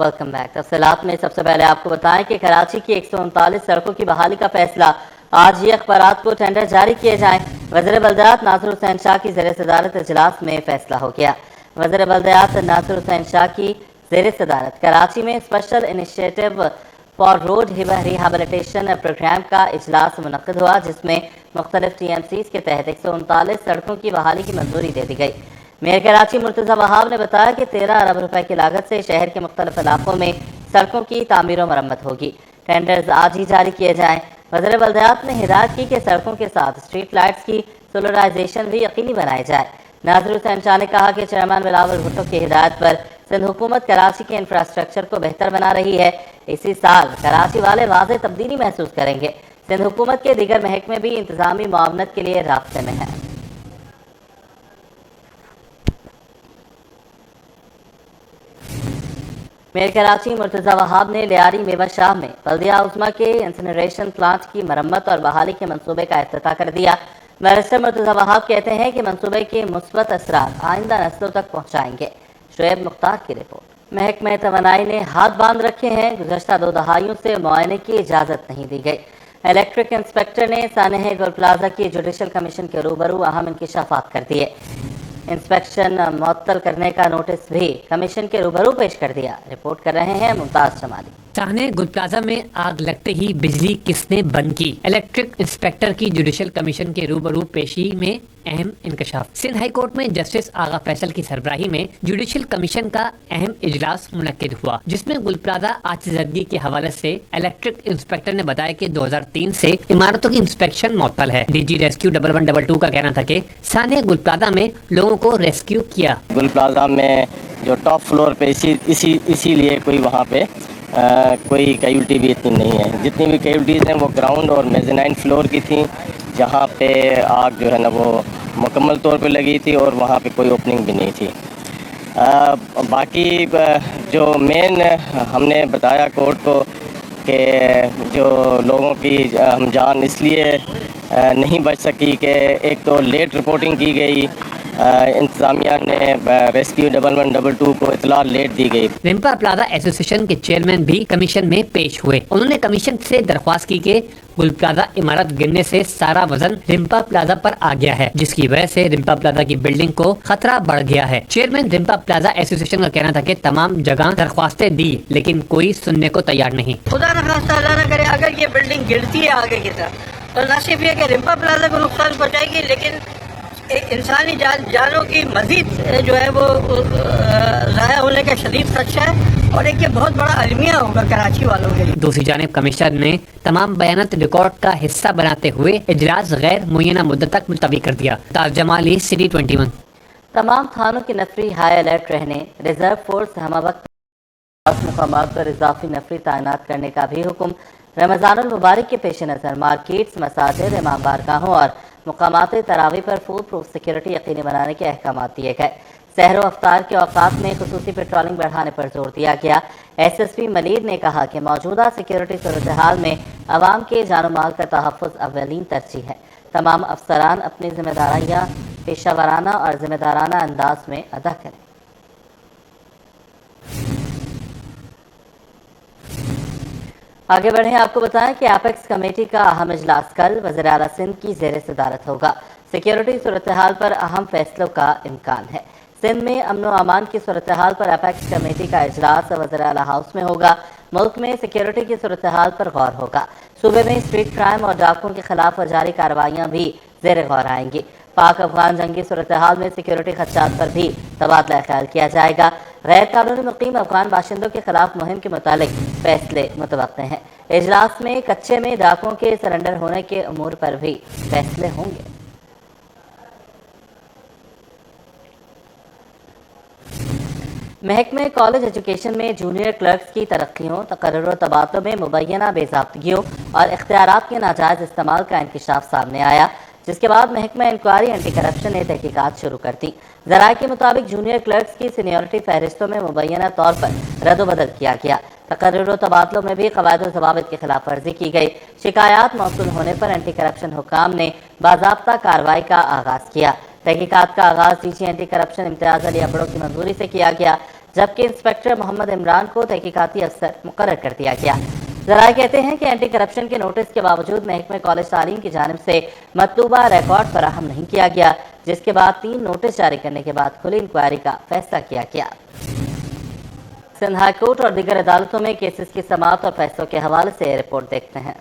Welcome back. تفصیلات میں سب سے پہلے آپ کو بتائیں کہ کراچی کی 139 سڑکوں کی بحالی کا فیصلہ آج ہی اخبارات کو ٹینڈر جاری کیے جائیں۔ وزیر بلدیات ناصر حسین شاہ کی زیر صدارت اجلاس میں فیصلہ ہو گیا۔ وزیر بلدیات ناصر حسین شاہ کی زیر صدارت کراچی میں special initiative for road rehabilitation programme کا اجلاس منعقد ہوا، جس میں مختلف ٹی ایم سیز کے تحت 139 سڑکوں کی بحالی کی منظوری دے دی گئی۔ میئر کراچی مرتضی وہاب نے بتایا کہ 13 ارب روپے کی لاگت سے شہر کے مختلف علاقوں میں سڑکوں کی تعمیر و مرمت ہوگی۔ ٹینڈرز آج ہی جاری کیے جائیں۔ وزیر بلدیات نے ہدایت کی کہ سڑکوں کے ساتھ اسٹریٹ لائٹس کی سولرائزیشن بھی یقینی بنائی جائے۔ ناصر حسین شاہ نے کہا کہ چیئرمین بلاول بھٹو کی ہدایت پر سندھ حکومت کراچی کے انفراسٹرکچر کو بہتر بنا رہی ہے۔ اسی سال کراچی والے واضح تبدیلی محسوس کریں گے۔ سندھ حکومت کے دیگر محکمے بھی انتظامی معاونت کے لیے رابطے میں ہیں۔ میئر کراچی مرتضی وہاب نے لیاری میوہ شاہ میں بلدیہ عظمی کے انسنریشن پلانٹ کی مرمت اور بحالی کے منصوبے کا افتتاح کر دیا۔ بیرسٹر مرتضی وہاب کہتے ہیں کہ منصوبے کے مثبت اثرات آئندہ نسلوں تک پہنچائیں گے۔ شعیب مختار کی رپورٹ۔ محکمہ توانائی نے ہاتھ باندھ رکھے ہیں، گزشتہ 2 دہائیوں سے معائنے کی اجازت نہیں دی گئی۔ الیکٹرک انسپیکٹر نے سانحہ گل پلازہ کی جوڈیشل کمیشن کے روبرو اہم انکشافات کر دیے۔ انسپیکشن معطل کرنے کا نوٹس بھی کمیشن کے روبرو پیش کر دیا۔ رپورٹ کر رہے ہیں ممتاز جمالی۔ سانحہ گل پلازہ میں آگ لگتے ہی بجلی کس نے بند کی؟ الیکٹرک انسپیکٹر کی جوڈیشل کمیشن کے روبرو پیشی میں اہم انکشاف۔ سندھ ہائی کورٹ میں جسٹس آغا فیصل کی سربراہی میں جوڈیشل کمیشن کا اہم اجلاس منعقد ہوا، جس میں گل پلازہ آچزدگی کے حوالے سے الیکٹرک انسپیکٹر نے بتایا کہ 2003 سے عمارتوں کی انسپیکشن معطل ہے۔ ڈی جی ریسکیو 1122 کا کہنا تھا کہ سانحہ گل پلازہ میں لوگوں کو ریسکیو کیا۔ گل پلازہ میں جو ٹاپ فلور پہ اسی لیے کوئی وہاں پہ کوئی کیجولٹی بھی اتنی نہیں ہے۔ جتنی بھی کیجولٹیز ہیں وہ گراؤنڈ اور میزنائن فلور کی تھیں، جہاں پہ آگ جو ہے نا وہ مکمل طور پہ لگی تھی اور وہاں پہ کوئی اوپننگ بھی نہیں تھی۔ باقی جو مین ہم نے بتایا کورٹ کو کہ جو لوگوں کی ہم جان اس لیے نہیں بچ سکی کہ ایک تو لیٹ رپورٹنگ کی گئی، انتظامیہ نے ریسکیو 1122 کو اطلاع لیٹ دی گئی۔ رمپا پلازہ ایسوسی ایشن کے چیئرمین بھی کمیشن میں پیش ہوئے۔ انہوں نے کمیشن سے درخواست کی کہ گل پلازہ عمارت گرنے سے سارا وزن رمپا پلازہ پر آ گیا ہے، جس کی وجہ سے رمپا پلازہ کی بلڈنگ کو خطرہ بڑھ گیا ہے۔ چیئرمین رمپا پلازہ ایسوسی ایشن کا کہنا تھا کہ تمام جگہ درخواستیں دی لیکن کوئی سننے کو تیار نہیں۔ خدا نخواستہ اللہ نہ کرے اگر یہ بلڈنگ گرتی ہے آگے کی طرف تو نہ صرف یہ کہ رمپا پلازہ کو نقصان پہنچائے گی، لیکن انسانی جانوں کی مزید جو ہے وہ ضائع ہونے کا شدید خدشہ ہے، اور ایک یہ بہت بڑا المیہ ہوگا کراچی والوں کے لیے۔ دوسری جانب کمشنر نے تمام بیانات ریکارڈ کا حصہ بناتے ہوئے اجلاس غیر معینہ مدت تک ملتوی کر دیا۔ ممتاز جمالی، سٹی 21۔ تمام تھانوں کی نفری ہائی الرٹ رہنے، ریزرو فورس ہمہ وقت مقامات پر اضافی نفری تعینات کرنے کا بھی حکم۔ رمضان المبارک کے پیش نظر مارکیٹس، مساجد، امام بارگاہوں اور مقامات تراویح پر فول پروف سیکیورٹی یقینی بنانے کے احکامات دیے گئے۔ سحر و افطار کے اوقات میں خصوصی پیٹرولنگ بڑھانے پر زور دیا گیا۔ ایس ایس پی منیر نے کہا کہ موجودہ سیکیورٹی صورتحال میں عوام کے جان و مال کا تحفظ اولین ترجیح ہے۔ تمام افسران اپنی ذمہ داریاں پیشہ ورانہ اور ذمہ دارانہ انداز میں ادا کریں۔ آگے بڑھیں، آپ کو بتائیں کہ ایپیکس کمیٹی کا اہم اجلاس کل وزیر اعلیٰ سندھ کی زیر صدارت ہوگا۔ سیکیورٹی صورتحال پر اہم فیصلوں کا امکان ہے۔ سندھ میں امن و امان کی صورتحال پر ایپیکس کمیٹی کا اجلاس وزیر اعلیٰ ہاؤس میں ہوگا۔ ملک میں سیکیورٹی کی صورتحال پر غور ہوگا۔ صوبے میں اسٹریٹ کرائم اور ڈاکوں کے خلاف جاری کارروائیاں بھی زیر غور آئیں گی۔ پاک افغان جنگی صورتحال میں سیکیورٹی خدشات پر بھی تبادلہ خیال کیا جائے گا۔ غیر قانونی مقیم افغان باشندوں کے خلاف مہم کے متعلق فیصلے متوقع ہیں۔ اجلاس میں کچے میں ڈاکوں کے سرنڈر ہونے کے امور پر بھی فیصلے ہوں گے۔ محکمہ کالج ایجوکیشن میں جونیئر کلرکس کی ترقیوں، تقرر و تبادلوں میں مبینہ بے ضابطگیوں اور اختیارات کے ناجائز استعمال کا انکشاف سامنے آیا، جس کے بعد محکمہ انکوائری اینٹی کرپشن نے تحقیقات شروع کر دی۔ ذرائع کے مطابق جونیئر کلرکس کی سینیورٹی فہرستوں میں مبینہ طور پر رد و بدل کیا گیا۔ تقرر و تبادلوں میں بھی قواعد و ضوابط کی خلاف ورزی کی گئی۔ شکایات موصول ہونے پر اینٹی کرپشن حکام نے باضابطہ کارروائی کا آغاز کیا۔ تحقیقات کا آغاز ڈی جی اینٹی کرپشن امتیاز علی ابڑو کی منظوری سے کیا گیا۔ जबकि इंस्पेक्टर मोहम्मद इमरान को तहकीकाती अफसर मुकर्रर कर दिया गया। ज़राए कहते हैं कि एंटी करप्शन के नोटिस के बावजूद महकमे कॉलेज तालीम की जानिब से मतलूबा रिकॉर्ड फराहम नहीं किया गया, जिसके बाद 3 नोटिस जारी करने के बाद खुली इंक्वायरी का फैसला किया गया। सिंध हाई कोर्ट और दीगर अदालतों में केसेस की समाअत और फैसलों के हवाले से रिपोर्ट देखते हैं।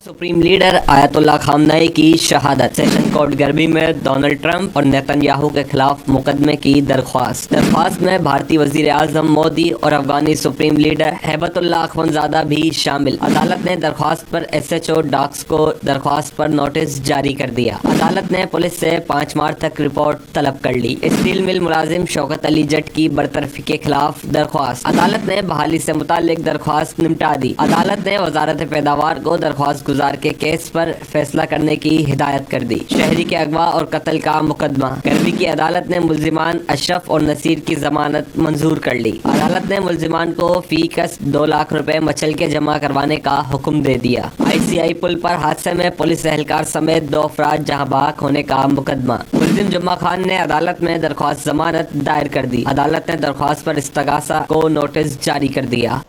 सुप्रीम लीडर आयतुल्लाह खामनेई की शहादत। सेशन कोर्ट गर्मी में डोनाल्ड ट्रंप और नेतन्याहू के खिलाफ मुकदमे की दरख्वास्त में भारतीय वजीर आजम मोदी और अफगानी सुप्रीम लीडर हैबतुल्लाह अखवंजादा भी शामिल। अदालत ने दरख्वास्त पर SHO डॉक्स को दरख्वास्त पर नोटिस जारी कर दिया। अदालत ने पुलिस से 5 मार्च तक रिपोर्ट तलब कर ली। स्टील मिल मुलाजिम शौकत अली जट की बरतरफी के खिलाफ दरख्वास्त। अदालत ने बहाली से मुतालिक दरख्वास्त निपटा दी। अदालत ने वजारत पैदावार को दरख्वास्त गुजार के केस पर फैसला करने की हिदायत कर दी। शहरी के अगवा और कत्ल का मुकदमा। गर्मी की अदालत ने मुल्जिमान अशरफ और नसीर की जमानत मंजूर कर ली। अदालत ने मुल्जिमान को फी कस 2 लाख रुपए मचल के जमा करवाने का हुक्म दे दिया। ICI पुल पर हादसे में पुलिस एहलकार समेत 2 अफराद जहां बाक होने का मुकदमा। मुल्जिम जुम्मा खान ने अदालत में दरख्वास्त जमानत दायर कर दी। अदालत ने दरख्वास्त पर इस्तगासा को नोटिस जारी कर दिया।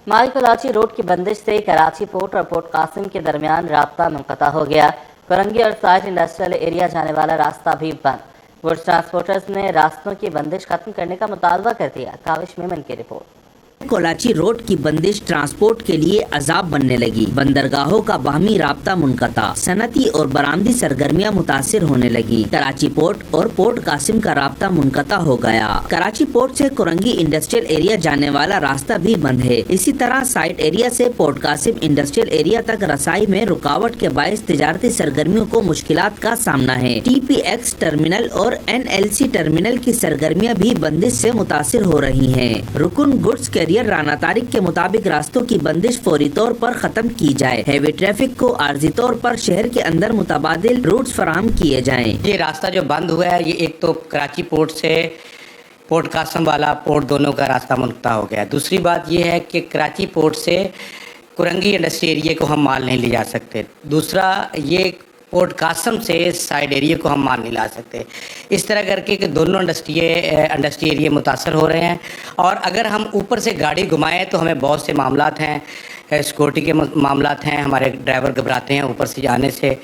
माई कराची रोड की बंदिश से कराची पोर्ट और पोर्ट कासिम के दरमियान राब्ता मुनक़ता हो गया। कुरंगी और साइट इंडस्ट्रियल एरिया जाने वाला रास्ता भी बंद। गुड्स ट्रांसपोर्टर्स ने रास्तों की बंदिश खत्म करने का मुतालबा कर दिया। काविश मेमन की रिपोर्ट। कराची रोड की बंदिश ट्रांसपोर्ट के लिए अजाब बनने लगी। बंदरगाहों का बाहमी राब्ता मुनक़ता, सनती और बरामदी सरगर्मियां मुतासिर होने लगी। कराची पोर्ट और पोर्ट कासिम का राब्ता मुनक़ता हो गया। कराची पोर्ट से कुरंगी इंडस्ट्रियल एरिया जाने वाला रास्ता भी बंद है। इसी तरह साइट एरिया से पोर्ट कासिम इंडस्ट्रियल एरिया तक रसाई में रुकावट के बायस तिजारती सरगर्मियों को मुश्किलात का सामना है। TPX टर्मिनल और NLC टर्मिनल की सरगर्मियां भी बंदिश से मुतासिर हो रही है। रुकन गुड्स कैरियर राना तारिक के मुताबिक रास्तों की बंदिश फौरी तौर पर खत्म की जाए। हैवी ट्रैफिक को आर्जी तौर पर शहर के अंदर मुतबादिल रूट्स फराहम किए जाएं। ये रास्ता जो बंद हुआ है, ये एक तो कराची पोर्ट से पोर्ट कासम वाला पोर्ट दोनों का रास्ता मुनक़ता हो गया। दूसरी बात ये है कि कराची पोर्ट से कुरंगी इंडस्ट्री एरिया को हम माल नहीं ले जा सकते। दूसरा ये पोर्ट कासम से साइड एरिया को हम माल नहीं ला सकते। इस तरह करके कि दोनों इंडस्ट्री एरिया मुतासर हो रहे हैं। और अगर हम ऊपर से गाड़ी घुमाएं तो हमें बहुत से मामलात हैं, सिक्योरिटी के मामलात हैं, हमारे ड्राइवर घबराते हैं ऊपर से जाने से।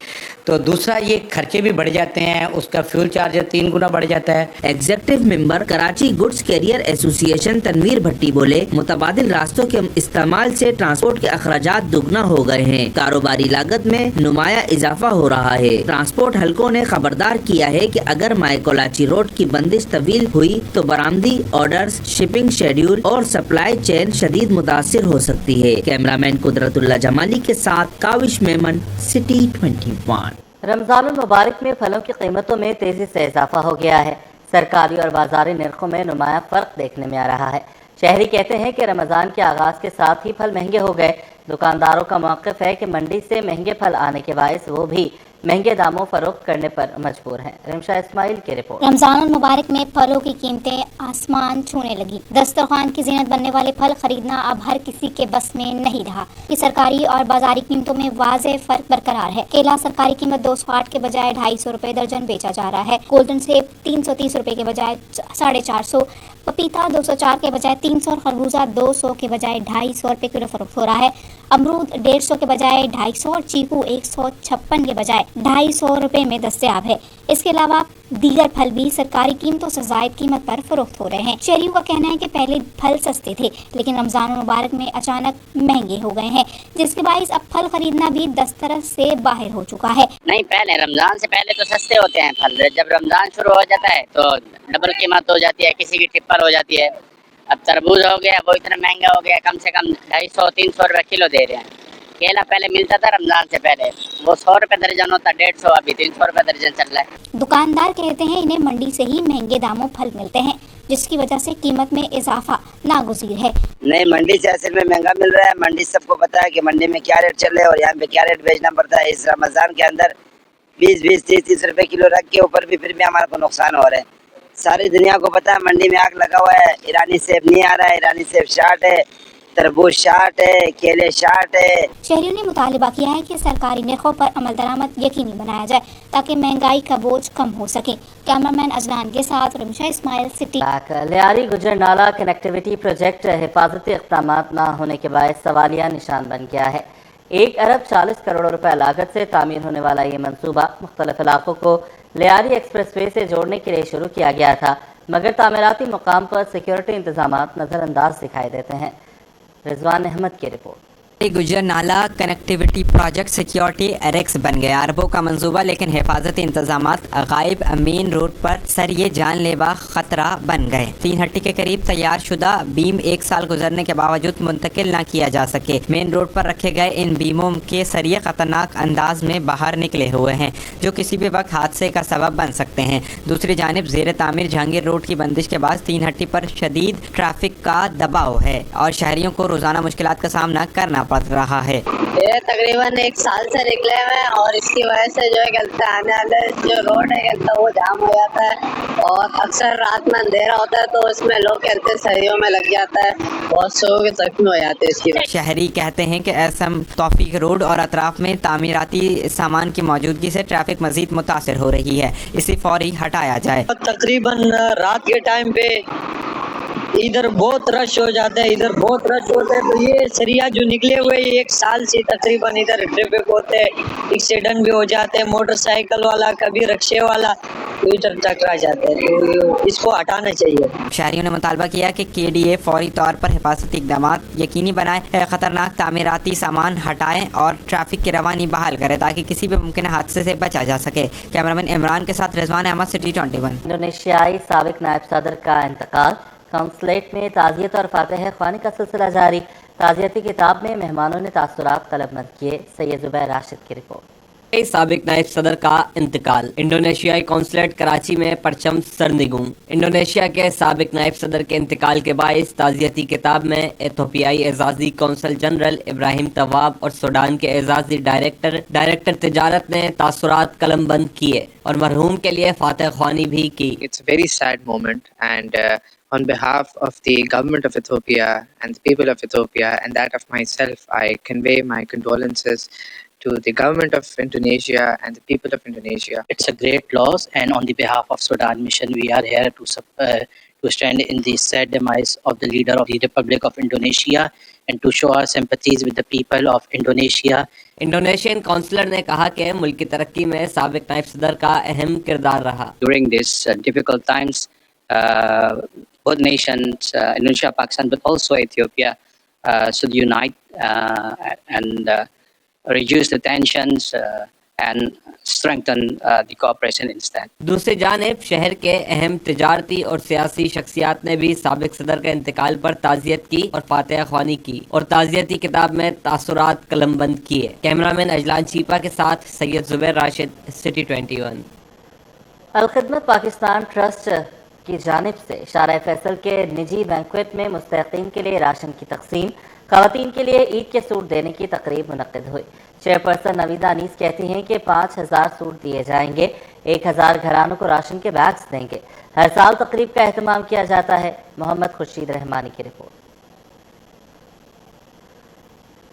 तो दूसरा ये खर्चे भी बढ़ जाते हैं, उसका फ्यूल चार्ज 3 गुना बढ़ जाता है। Executive member Karachi goods carrier association Tanveer Bhatti बोले, मुतबादिल रास्तों के इस्तेमाल से ट्रांसपोर्ट के अखराजात दुगना हो गए हैं। कारोबारी लागत में नुमाया इजाफा हो रहा है। ट्रांसपोर्ट हलकों ने खबरदार किया है कि अगर माई कराची रोड की बंदिश तवील हुई तो बरामदी ऑर्डर्स, शिपिंग शेड्यूल और सप्लाई चेन शदीद मुतासिर हो सकती है। कैमरामैन कुदरतुल्लाह जमाली के साथ काविश मेमन, सिटी 21। रमज़ानुल मुबारक में फलों की कीमतों में तेज़ी से इजाफा हो गया है। सरकारी और बाजारी नरखों में नुमाया फ़र्क देखने में आ रहा है। शहरी कहते हैं कि रमज़ान के आगाज़ के साथ ही फल महंगे हो गए। दुकानदारों का मौक़िफ़ है कि मंडी से महंगे फल आने के बायस वो भी महंगे दामों फरोख्त करने पर मजबूर हैं। रिमशा इस्माइल की रिपोर्ट। रमजान मुबारक में फलों की कीमतें आसमान छूने लगी। दस्तरखान की ज़ीनत बनने वाले फल खरीदना अब हर किसी के बस में नहीं रहा। कि सरकारी और बाजारी कीमतों में वाज़ेह फर्क बरकरार है। केला सरकारी कीमत 208 के बजाय 250 रुपए दर्जन बेचा जा रहा है। गोल्डन सेब 330 रुपए के बजाय 450, पपीता 204 के बजाय 300 और खरबूजा 200 के बजाय 250 रुपए किलो फरोख्त हो रहा है। अमरूद 150 के बजाय 250 और चीकू 156 के बजाय 250 रुपए में दस्तयाब है। इसके अलावा दीगर फल भी सरकारी कीमतों से ज़ायद कीमत पर फरोख्त हो रहे हैं। शहरियों का कहना है कि पहले फल सस्ते थे, लेकिन रमज़ान मुबारक में अचानक महंगे हो गए हैं, जिसके बायस अब फल खरीदना भी दस्तरस से बाहर हो चुका है। नहीं, पहले रमज़ान से पहले तो सस्ते होते हैं फल। जब रमज़ान शुरू हो जाता है तो डबल कीमत हो जाती है, किसी की ट्रिपल हो जाती है। अब तरबूज हो गया, वो इतना महंगा हो गया, कम से कम 250-300 रुपये किलो दे रहे हैं। केला पहले मिलता था रमज़ान से पहले, वो 100 रुपये दर्जन होता, 150, अभी 300 रुपये दर्जन चल रहा है। दुकानदार कहते हैं इन्हें मंडी से ही महंगे दामों फल मिलते हैं, जिसकी वजह से कीमत में इजाफा नागुज़ीर है। नहीं, मंडी से असल में महंगा मिल रहा है। मंडी सबको पता है कि मंडी में क्या रेट चल रहा है और यहाँ पे क्या रेट बेचना पड़ता है। इस रमज़ान के अंदर 20-20, 30-30 रुपये किलो रख के ऊपर भी फिर भी हमारे को नुकसान हो रहा है। सारी दुनिया को पता है मंडी में आग लगा हुआ है। ईरानी सेब नहीं आ रहा है, ईरानी सेब शार्ट है। तरबूज 60 है, केले 60 है। शहरियों ने मुतालबा किया है कि सरकारी निर्खों पर अमल दरामद यकीनी बनाया जाए ताकि महंगाई का बोझ कम हो सके। कैमरामैन अजलान के साथ रमशा इस्माइल, सिटी। लियारी गुजर नाला कनेक्टिविटी प्रोजेक्ट हिफाजती इक़दाम न होने के बायस सवालिया निशान बन गया है। 1 अरब 40 करोड़ रुपए लागत से तामीर होने वाला ये मंसूबा मुख्तलिफ इलाकों को लियारी एक्सप्रेस वे से जोड़ने के लिए शुरू किया गया था, मगर तामीराती मुकाम पर सिक्योरिटी इंतजामात नज़रअंदाज दिखाई देते हैं। रिजवान अहमद की रिपोर्ट। गुजर नाला कनेक्टिविटी प्रोजेक्ट सिक्योरिटी एरेक्स बन गया। अरबों का मंसूबा, लेकिन हिफाजती इंतजामात गायब। मेन रोड पर सर ये जानलेवा खतरा बन गए। 3 हट्टी के करीब तैयार शुदा बीम 1 साल गुजरने के बावजूद मुंतकिल न किया जा सके। मेन रोड पर रखे गए इन बीमों के सरिये खतरनाक अंदाज में बाहर निकले हुए हैं, जो किसी भी वक्त हादसे का सबब बन सकते हैं। दूसरी जानिब ज़ेर तामीर जहांगीर रोड की बंदिश के बाद 3 हट्टी पर शदीद ट्रैफिक का दबाव है और शहरियों को रोजाना मुश्किलात का सामना करना पड़ रहा है। ये तकरीबन 1 साल से निकले हुए हैं और इसकी वजह से जो है कहते आने वाले जो रोड है कहते वो जाम हो जाता है और अक्सर रात में अंधेरा होता है तो इसमें लोग कहते सरियों में लग जाता है, बहुत से लोग जख्मी हो जाते हैं इसकी। शहरी कहते हैं कि एसएम तौफीक रोड और अतराफ में तामीराती सामान की मौजूदगी से ट्रैफिक मजीद मुतासर हो रही है, इसे फौरी हटाया जाए। तकरीबन रात के टाइम पे इधर बहुत रश हो जाता है, इधर बहुत रश होता है, तो ये सरिया जो निकले हुए 1 साल से तकरीबन इधर ट्रैफिक होते हैं, एक्सीडेंट भी हो जाते हैं, मोटरसाइकिल वाला कभी रिक्शे वाला इधर टकरा जाते हैं, तो इसको हटाना चाहिए। शहरियों ने मुतालबा किया कि KDA फौरी तौर पर हिफाजती इक़दामात यकीनी बनाए, खतरनाक तामीराती सामान हटाएं और ट्रैफिक की रवानी बहाल करें ताकि किसी भी मुमकिन हादसे से बचा जा सके। कैमरामैन इमरान के साथ रिजवान अहमद, सिटी 21। इंडोनेशियाई साबिक नायब सदर का इंतकाल। काउंसलेट में ताज़ियत और फातिहा ख्वानी का सिलसिला जारी। ताज़ियती किताब में मेहमानों ने तासुरात तलबमंद किए। सैयद ज़ुबैर राशिद की रिपोर्ट। साबिक नायब सदर का इंतकाल। इंडोनेशियाई कौंसलेट कराची में परचम सरनिगूं। इंडोनेशिया के साबिक नायब सदर के इंतकाल के बायस ताज़ियती किताब में एथोपियाई एजाजी कौंसल जनरल इब्राहिम तवाब और सूडान के एजाजी डायरेक्टर तिजारत ने तासुरात कलमबंद किए और मरहूम के लिए फातिहा ख्वानी भी की। It's a very sad moment and on behalf of the government of Ethiopia and the people of Ethiopia and that of myself, I convey my condolences to the government of Indonesia and the people of Indonesia. It's a great loss, and on the behalf of Sudan Mission, we are here to stand in the sad demise of the leader of the Republic of Indonesia and to show our sympathies with the people of Indonesia. Indonesian counsellor ने कहा कि मुल्क की तरक्की में साबिक नायब सदर का अहम किरदार रहा। During these difficult times, both nations, Indonesia, Pakistan, but also Ethiopia, should unite and reduce the tensions and strengthen the cooperation instead. दूसरी जानिब शहर के अहम तिजारती और सियासी शख्सियात ने भी साबिक सदर के इंतकाल पर ताज़ियत की और फातिहा ख्वानी की और ताज़ियती किताब में तासुरात कलमबंद किए। कैमरामैन अजलान चीपा के साथ सैयद ज़ुबैर राशिद, सिटी 21। अल-खिदमत पाकिस्तान ट्रस्ट की जानिब से शारा फैसल के निजी बैंक्वेट में मुस्तहिकीन के लिए राशन की तकसीम। ख़वातीन के लिए ईद के सूट देने की तकरीब मुनक़्क़िद हुई। चेयरपर्सन नवीदा अनीस कहती हैं कि 5000 सूट दिए जाएंगे, 1000 घरानों को राशन के बैग्स देंगे। हर साल तकरीब का एहतमाम किया जाता है। मोहम्मद खुर्शीद रहमानी की रिपोर्ट।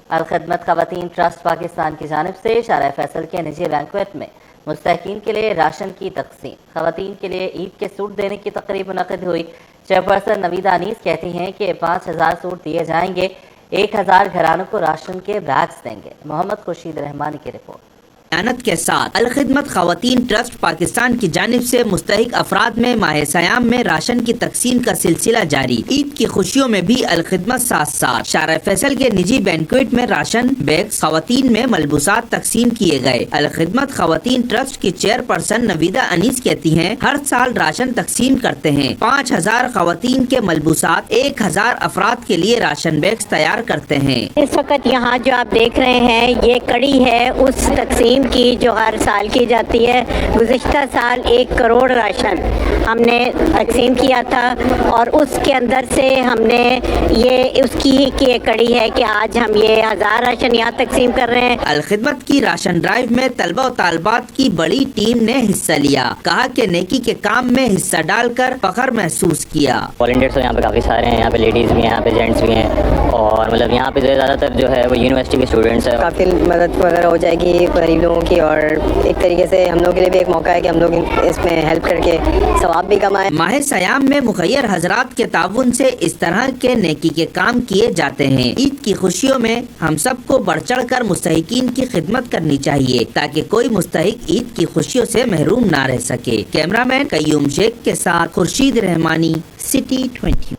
अल-खिदमत ख़वातीन ट्रस्ट पाकिस्तान की जानिब से शारा फैसल के निजी बैंक्वेट में मुस्तहिकीन के लिए राशन की तकसीम। ख़वातीन के लिए ईद के सूट देने की तकरीब मुनक़्क़िद हुई। चेयरपर्सन नवीदा अनीस कहती हैं कि 5000 सूट दिए जाएंगे, 1000 घरानों को राशन के बैग्स देंगे। मोहम्मद खुर्शीद रहमानी की रिपोर्ट। मेहनत के साथ अल-खिदमत ख़वातीन ट्रस्ट पाकिस्तान की जानिब से मुस्तहिक अफराद में माह सयाम में राशन की तकसीम का सिलसिला जारी। ईद की खुशियों में भी अल-खिदमत साथ साथ शारा फैसल के निजी बैंक्वेट में राशन बैग्स ख़वातीन में मलबूसात तकसीम किए गए। अल-खिदमत ख़वातीन ट्रस्ट की चेयरपर्सन नवीदा अनीस कहती हैं, हर साल राशन तकसीम करते हैं। 5000 ख़वातीन के मलबूसात, 1000 अफराद के लिए राशन बैग्स तैयार करते हैं। इस वक्त यहाँ जो आप देख रहे हैं ये कड़ी है उस तकसीम خواتین کی جو ہر سال کی جاتی ہے. گزشتہ سال 1 کروڑ راشن ہم نے تقسیم کیا تھا اور اس کے اندر سے ہم نے یہ اس کی ہی کی ایک کڑی ہے کہ آج ہم یہ 1000 راشن یہاں تقسیم کر رہے ہیں. الخدمت کی راشن ڈرائیو میں طلبہ و طالبات کی بڑی ٹیم نے حصہ لیا. کہا کہ نیکی کے کام میں حصہ ڈال کر فخر محسوس کیا. والنٹیئرس یہاں پہ کافی سارے ہیں, یہاں پہ لیڈیز بھی ہیں, یہاں پہ جینٹس بھی ہیں, اور مطلب یہاں پہ زیادہ تر جو ہے وہ یونیورسٹی کے اسٹوڈنٹس ہیں. کافی مدد وغیرہ ہو جائے گی غریب لوگوں کی, اور ایک طریقے سے ہم لوگوں کے لیے بھی ایک موقع ہے کہ ہم لوگ اس میں ہیلپ کر کے ثواب بھی کمائیں. ماہ سیام میں مخیر حضرات کے تعاون سے اس طرح کے نیکی کے کام کیے جاتے ہیں. عید کی خوشیوں میں ہم سب کو بڑھ چڑھ کر مستحقین کی خدمت کرنی چاہیے تاکہ کوئی مستحق عید کی خوشیوں سے محروم نہ رہ سکے. کیمرہ مین قیوم شیخ کے ساتھ خورشید رحمانی, سٹی 20.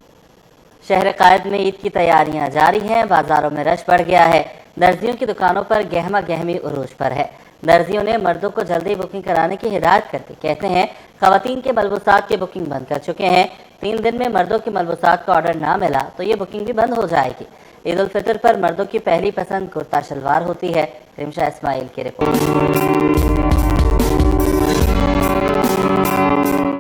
شہر قائد میں عید کی تیاریاں جاری ہیں. بازاروں میں رش بڑھ گیا ہے. درزیوں کی دکانوں پر گہما گہمی عروج پر ہے. درزیوں نے مردوں کو جلدی بکنگ کرانے کی ہدایت کرتے کہتے ہیں خواتین کے ملبوسات کی بکنگ بند کر چکے ہیں. 3 دن میں مردوں کے ملبوسات کا آرڈر نہ ملا تو یہ بکنگ بھی بند ہو جائے گی. عید الفطر پر مردوں کی پہلی پسند کرتا شلوار ہوتی ہے. رمشا اسماعیل کی رپورٹ.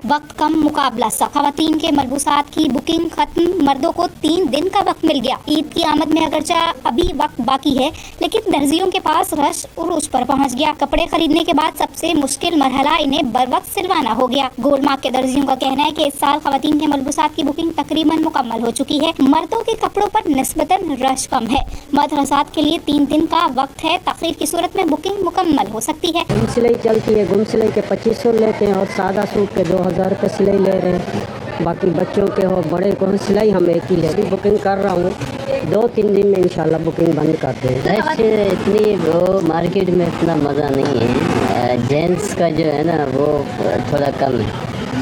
وقت کم مقابلہ سا. خواتین کے ملبوسات کی بکنگ ختم. مردوں کو 3 دن کا وقت مل گیا. عید کی آمد میں اگرچہ ابھی وقت باقی ہے لیکن درزیوں کے پاس رش عروج پر پہنچ گیا. کپڑے خریدنے کے بعد سب سے مشکل مرحلہ انہیں بر وقت سلوانا ہو گیا. گول مارک کے درزیوں کا کہنا ہے کہ اس سال خواتین کے ملبوسات کی بکنگ تقریباً مکمل ہو چکی ہے. مردوں کے کپڑوں پر نسبتاً رش کم ہے. مدرسات کے لیے 3 دن کا وقت ہے. تاخیر کی صورت میں بکنگ مکمل ہو سکتی ہے. گم سلائی چلتی ہے. گم سلائی کے 2500 لیتے ہیں اور سادہ سوٹ کے 2000 روپے سلائی لے رہے ہیں. باقی بچوں کے ہو بڑے کو سلائی ہم ایک ہی لے بکنگ کر رہا ہوں. 2-3 دن میں انشاءاللہ بکنگ بند کر دیں. ایسے اتنی وہ مارکیٹ میں اتنا مزہ نہیں ہے. جینٹس کا جو ہے نا وہ تھوڑا کم ہے.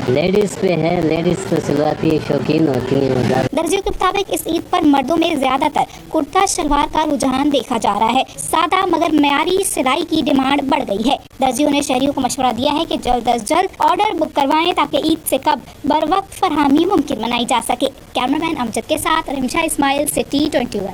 لیڈیز پہ ہے. لیڈیز تو سلواتی شوقین ہوتی ہیں. درزیوں کے مطابق اس عید پر مردوں میں زیادہ تر کرتا شلوار کا رجحان دیکھا جا رہا ہے. سادہ مگر معیاری سلائی کی ڈیمانڈ بڑھ گئی ہے. درزیوں نے شہریوں کو مشورہ دیا ہے کہ جلد از جلد آرڈر بک کروائیں تاکہ عید سے قبل بر وقت فراہمی ممکن بنائی جا سکے. کیمرہ مین امجد کے ساتھ رمشا اسماعیل, سٹی 21.